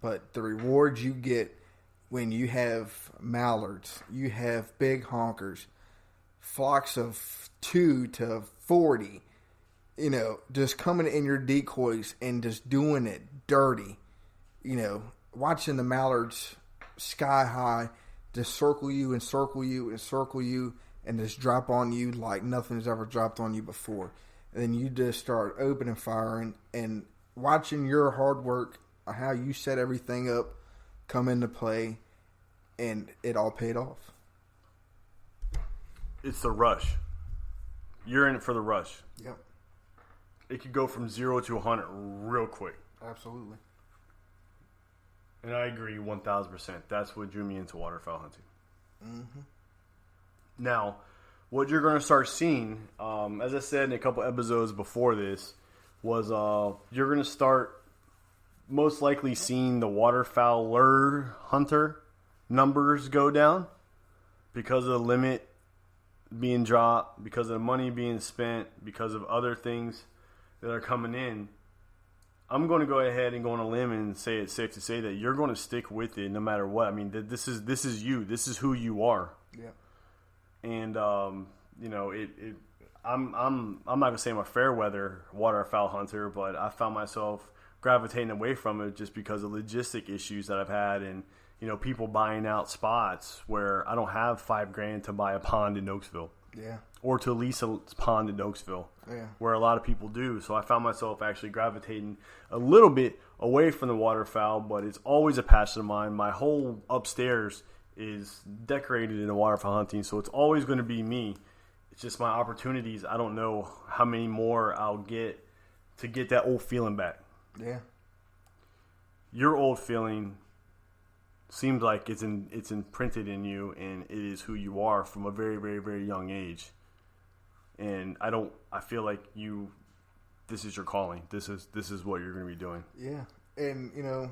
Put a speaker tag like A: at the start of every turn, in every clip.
A: but the rewards you get when you have mallards, you have big honkers, flocks of 2 to 40, just coming in your decoys and just doing it dirty, watching the mallards sky high just circle you and circle you and circle you and just drop on you like nothing's ever dropped on you before. And then you just start opening fire and watching your hard work, how you set everything up, come into play, and it all paid off.
B: It's the rush. You're in it for the rush.
A: Yep.
B: It could go from 0 to 100 real quick.
A: Absolutely.
B: And I agree 1,000%. That's what drew me into waterfowl hunting.
A: Mm-hmm.
B: Now, what you're going to start seeing, as I said in a couple episodes before this, was you're going to start most likely seeing the waterfowler hunter numbers go down because of the limit being dropped, because of the money being spent, because of other things that are coming in. I'm going to go ahead and go on a limb and say it's safe to say that you're going to stick with it no matter what. I mean, this is you. This is who you are.
A: Yeah.
B: And I'm not gonna say I'm a fair weather waterfowl hunter, but I found myself gravitating away from it just because of logistic issues that I've had, and people buying out spots where I don't have $5,000 to buy a pond in Oaksville.
A: Yeah.
B: Or to lease a pond in Oaksville.
A: Yeah. Where
B: a lot of people do. So I found myself actually gravitating a little bit away from the waterfowl, but it's always a passion of mine. My whole upstairs is decorated in waterfowl hunting, so it's always going to be me. It's just my opportunities. I don't know how many more I'll get to get that old feeling back.
A: Yeah.
B: Your old feeling seems like it's imprinted in you, and it is who you are from a very, very, very young age. And I feel like this is your calling. This is what you're going to be doing.
A: Yeah. And,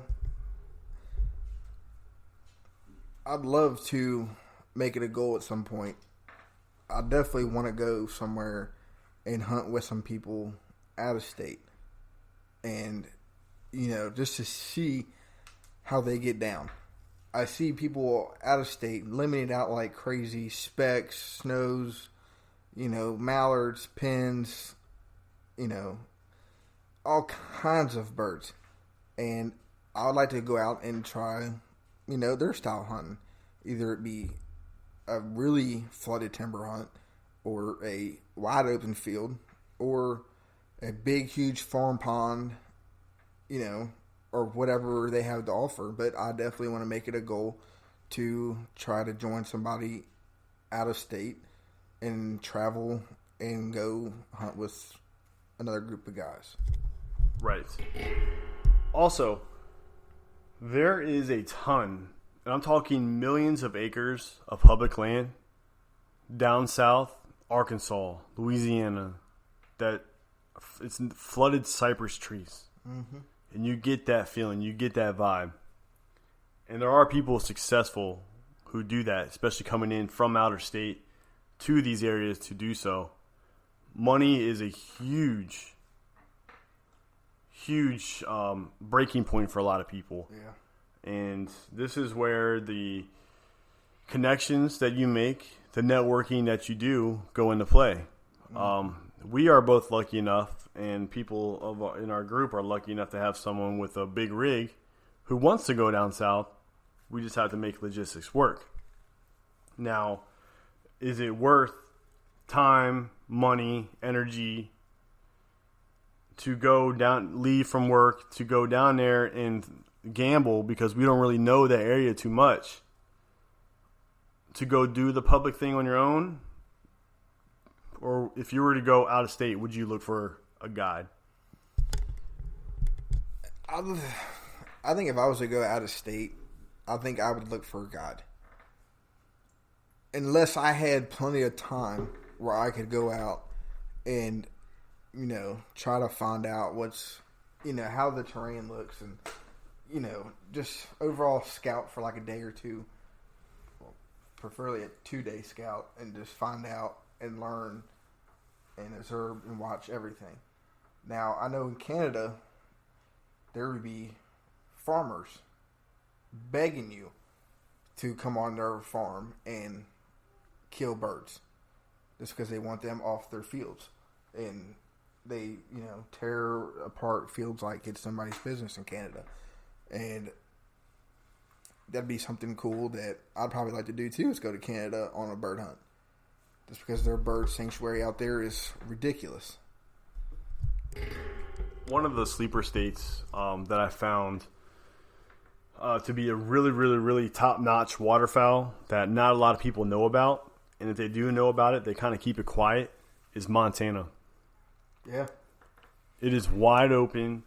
A: I'd love to make it a goal at some point. I definitely want to go somewhere and hunt with some people out of state. And, just to see how they get down. I see people out of state limited out like crazy, specks, snows, mallards, pins, all kinds of birds. And I would like to go out and try, their style hunting. Either it be a really flooded timber hunt or a wide open field or a big, huge farm pond, or whatever they have to offer. But I definitely want to make it a goal to try to join somebody out of state and travel and go hunt with another group of guys.
B: Right. Also, there is a ton, and I'm talking millions of acres of public land down south, Arkansas, Louisiana, that it's flooded cypress trees.
A: Mm-hmm.
B: And you get that feeling, you get that vibe. And there are people successful who do that, especially coming in from outer state to these areas to do so. Money is a huge breaking point for a lot of people.
A: Yeah.
B: And this is where the connections that you make, the networking that you do, go into play. We are both lucky enough, and people in our group are lucky enough to have someone with a big rig who wants to go down south. We just have to make logistics work. Now, is it worth time, money, energy to go down, leave from work, to go down there and gamble because we don't really know that area too much, to go do the public thing on your own? Or if you were to go out of state, would you look for a guide?
A: I think if I was to go out of state, I think I would look for a guide. Unless I had plenty of time where I could go out and, try to find out what's, how the terrain looks and, just overall scout for like a day or two. Well, preferably a 2-day scout, and just find out and learn and observe and watch everything. Now, I know in Canada, there would be farmers begging you to come on their farm and kill birds just because they want them off their fields. And they, tear apart fields like it's somebody's business in Canada. And that'd be something cool that I'd probably like to do too, is go to Canada on a bird hunt. Just because their bird sanctuary out there is ridiculous.
B: One of the sleeper states that I found to be a really, really, really top-notch waterfowl that not a lot of people know about, and if they do know about it, they kind of keep it quiet, is Montana.
A: Yeah.
B: It is wide open.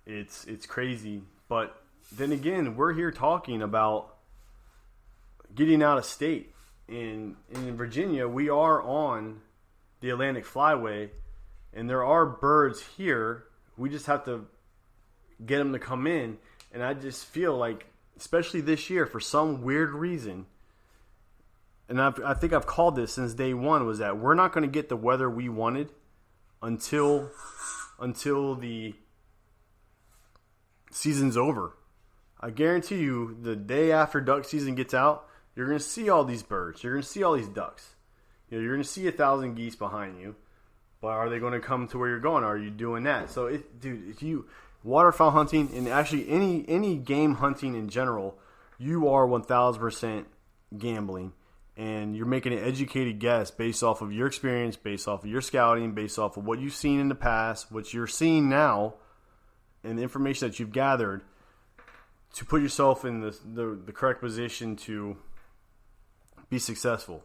B: It's crazy. But then again, we're here talking about getting out of state. In Virginia, we are on the Atlantic Flyway, and there are birds here. We just have to get them to come in. And I just feel like, especially this year, for some weird reason, and I think I've called this since day one, was that we're not going to get the weather we wanted until the season's over. I guarantee you, the day after duck season gets out, you're going to see all these birds. You're going to see all these ducks. You're going to see 1,000 geese behind you. But are they going to come to where you're going? Are you doing that? So, if you waterfowl hunting, and actually any game hunting in general, you are 1,000% gambling. And you're making an educated guess based off of your experience, based off of your scouting, based off of what you've seen in the past, what you're seeing now, and the information that you've gathered to put yourself in the correct position to be successful.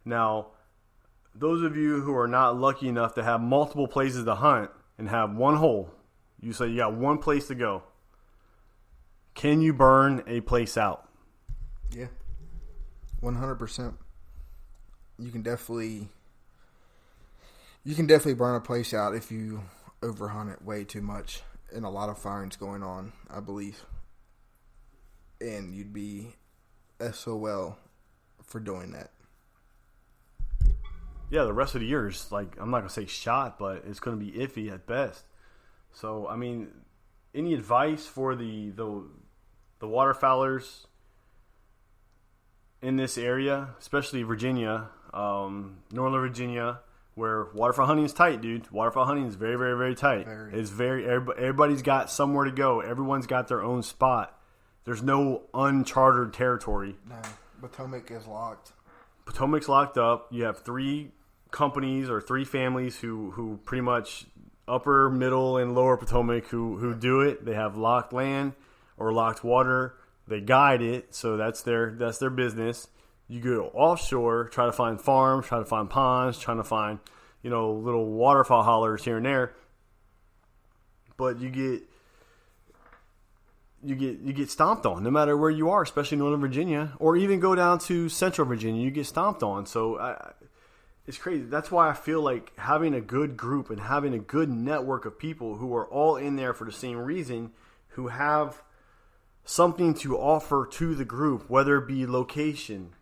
B: Now, those of you who are not lucky enough to have multiple places to hunt and have one hole, you say you got one place to go. Can you burn a place out?
A: Yeah. 100%. You can definitely burn a place out if you overhunt it way too much, and a lot of firings going on, I believe. And you'd be SOL for doing that.
B: Yeah, the rest of the year is like, I'm not going to say shot, but it's going to be iffy at best. So, I mean, any advice for the waterfowlers in this area, especially Virginia, Northern Virginia, where waterfowl hunting is tight, dude. Waterfowl hunting is very, very, very tight. Everybody's got somewhere to go. Everyone's got their own spot. There's no uncharted territory.
A: No, Potomac is locked.
B: Potomac's locked up. You have 3 companies or 3 families who pretty much upper, middle, and lower Potomac who do it. They have locked land or locked water. They guide it, so that's their business. You go offshore, try to find farms, try to find ponds, trying to find, little waterfowl hollers here and there. But you get stomped on no matter where you are, especially Northern Virginia, or even go down to Central Virginia, you get stomped on. So it's crazy. That's why I feel like having a good group and having a good network of people who are all in there for the same reason, who have something to offer to the group, whether it be location,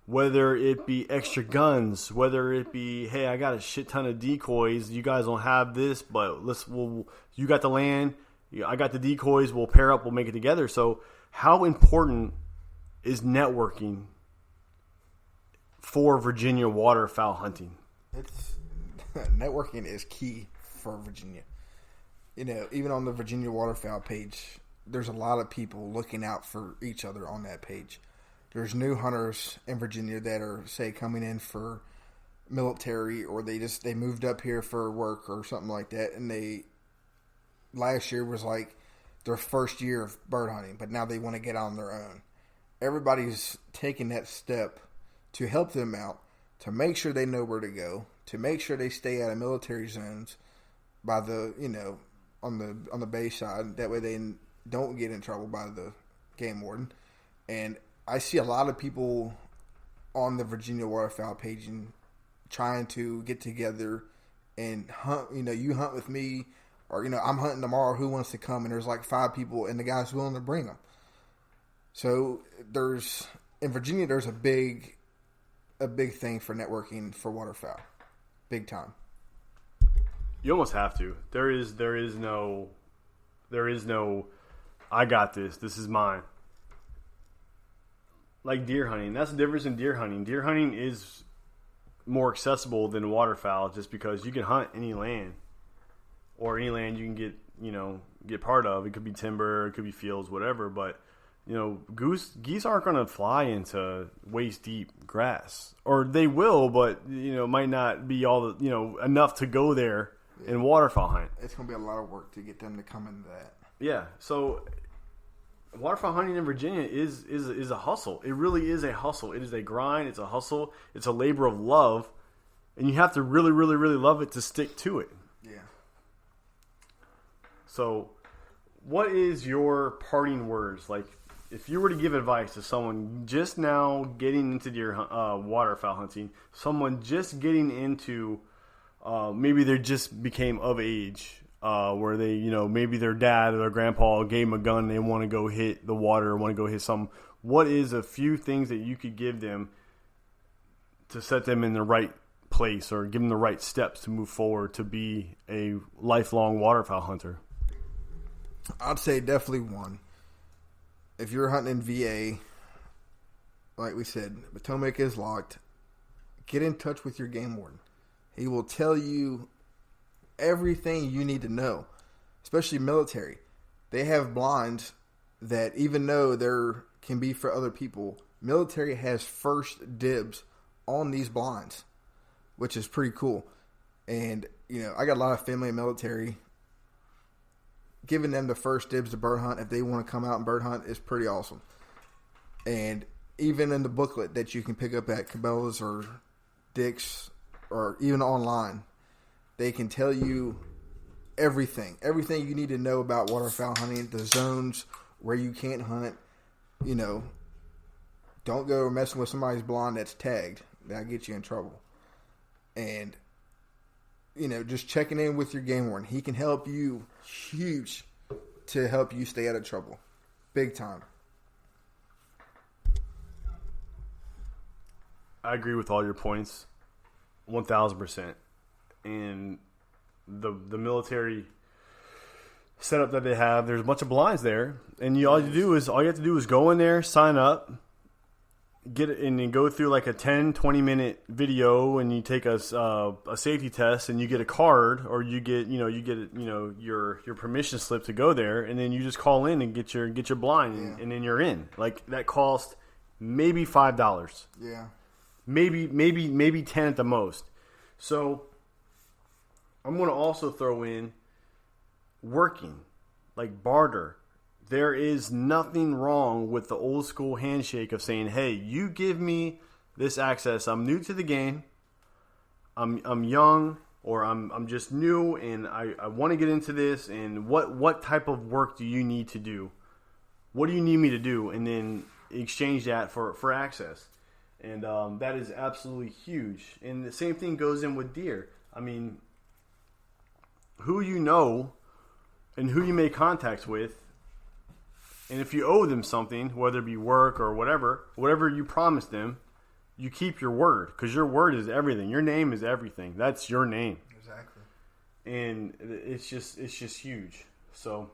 B: whether it be extra guns, whether it be, hey, I got a shit ton of decoys, you guys don't have this, but you got the land, I got the decoys, we'll pair up, we'll make it together. So how important is networking for Virginia waterfowl hunting?
A: Networking is key for Virginia. Even on the Virginia Waterfowl page, there's a lot of people looking out for each other on that page. There's new hunters in Virginia that are, say, coming in for military, or they moved up here for work or something like that, and last year was like their first year of bird hunting, but now they want to get on their own. Everybody's taking that step to help them out, to make sure they know where to go, to make sure they stay out of military zones by the, on the bay side. That way they don't get in trouble by the game warden. And I see a lot of people on the Virginia Waterfowl page trying to get together and hunt. You hunt with me, or I'm hunting tomorrow. Who wants to come? And there's like 5 people, and the guy's willing to bring them. So in Virginia, there's a big thing for networking for waterfowl, big time.
B: You almost have to. There is no I got this. This is mine. Like deer hunting. That's the difference in deer hunting. Deer hunting is more accessible than waterfowl just because you can hunt any land. Or any land you can get part of. It could be timber, it could be fields, whatever. But, geese aren't going to fly into waist deep grass. Or they will, but, might not be all enough to go there and waterfowl hunt.
A: It's going to be a lot of work to get them to come into that.
B: Yeah, so waterfowl hunting in Virginia is a hustle. It really is a hustle. It is a grind. It's a hustle. It's a labor of love, and you have to really, really, really love it to stick to it.
A: Yeah.
B: So, what is your parting words? Like, if you were to give advice to someone just now getting into waterfowl hunting, someone just getting into, maybe they just became of age. Where they, maybe their dad or their grandpa gave them a gun and they want to go hit the water or want to go hit something. What is a few things that you could give them to set them in the right place or give them the right steps to move forward to be a lifelong waterfowl hunter?
A: I'd say definitely one. If you're hunting in VA, like we said, Potomac is locked. Get in touch with your game warden. He will tell you everything you need to know, especially military. They have blinds that, even though there can be for other people, military has first dibs on these blinds, which is pretty cool. And, I got a lot of family in military. Giving them the first dibs to bird hunt if they want to come out and bird hunt is pretty awesome. And even in the booklet that you can pick up at Cabela's or Dick's or even online, they can tell you everything you need to know about waterfowl hunting, the zones where you can't hunt. Don't go messing with somebody's blind that's tagged. That'll get you in trouble. And, just checking in with your game warden. He can help you huge to help you stay out of trouble. Big time.
B: I agree with all your points. 1,000%. And the military setup that they have, there's a bunch of blinds there, and all you have to do is go in there, sign up, get it, and then go through like a 10-20 minute video, and you take a safety test, and you get a card, or you get your permission slip to go there, and then you just call in and get your blind, and then you're in. Like, that cost maybe $5.
A: Yeah.
B: Maybe 10 at the most. So I'm going to also throw in working, like barter. There is nothing wrong with the old school handshake of saying, hey, you give me this access. I'm new to the game. I'm young, or I'm just new, and I want to get into this. And what type of work do you need to do? What do you need me to do? And then exchange that for access. And that is absolutely huge. And the same thing goes in with deer. I mean, who you know and who you make contacts with, and if you owe them something, whether it be work or whatever you promised them, you keep your word, because your word is everything. Your name is everything. That's your name.
A: Exactly.
B: And it's just huge. So,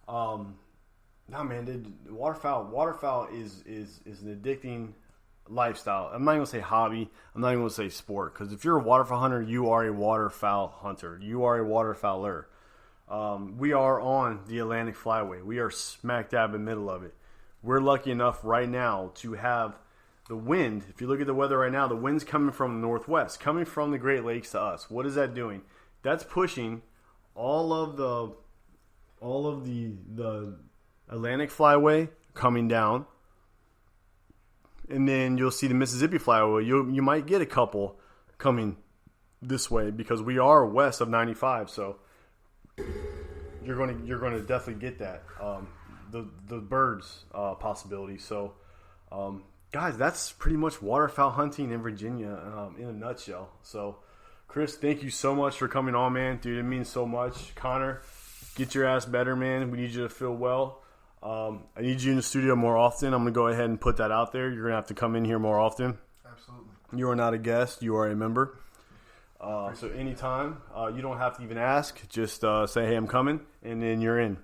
B: man, dude, waterfowl is an addicting lifestyle. I'm not even going to say hobby. I'm not even going to say sport. Because if you're a waterfowl hunter, you are a waterfowl hunter. You are a waterfowler. We are on the Atlantic Flyway. We are smack dab in the middle of it. We're lucky enough right now to have the wind. If you look at the weather right now, the wind's coming from the northwest, coming from the Great Lakes to us. What is that doing? That's pushing all of the Atlantic Flyway coming down. And then you'll see the Mississippi Flyway. You might get a couple coming this way, because we are west of 95. So you're going to definitely get that the birds possibility. So guys, that's pretty much waterfowl hunting in Virginia in a nutshell. So Chris, thank you so much for coming on, man. Dude, it means so much. Connor, get your ass better, man. We need you to feel well. I need you in the studio more often. I'm going to go ahead and put that out there. You're going to have to come in here more often.
A: Absolutely.
B: You are not a guest. You are a member. So anytime, you don't have to even ask. Just say, hey, I'm coming, and then you're in.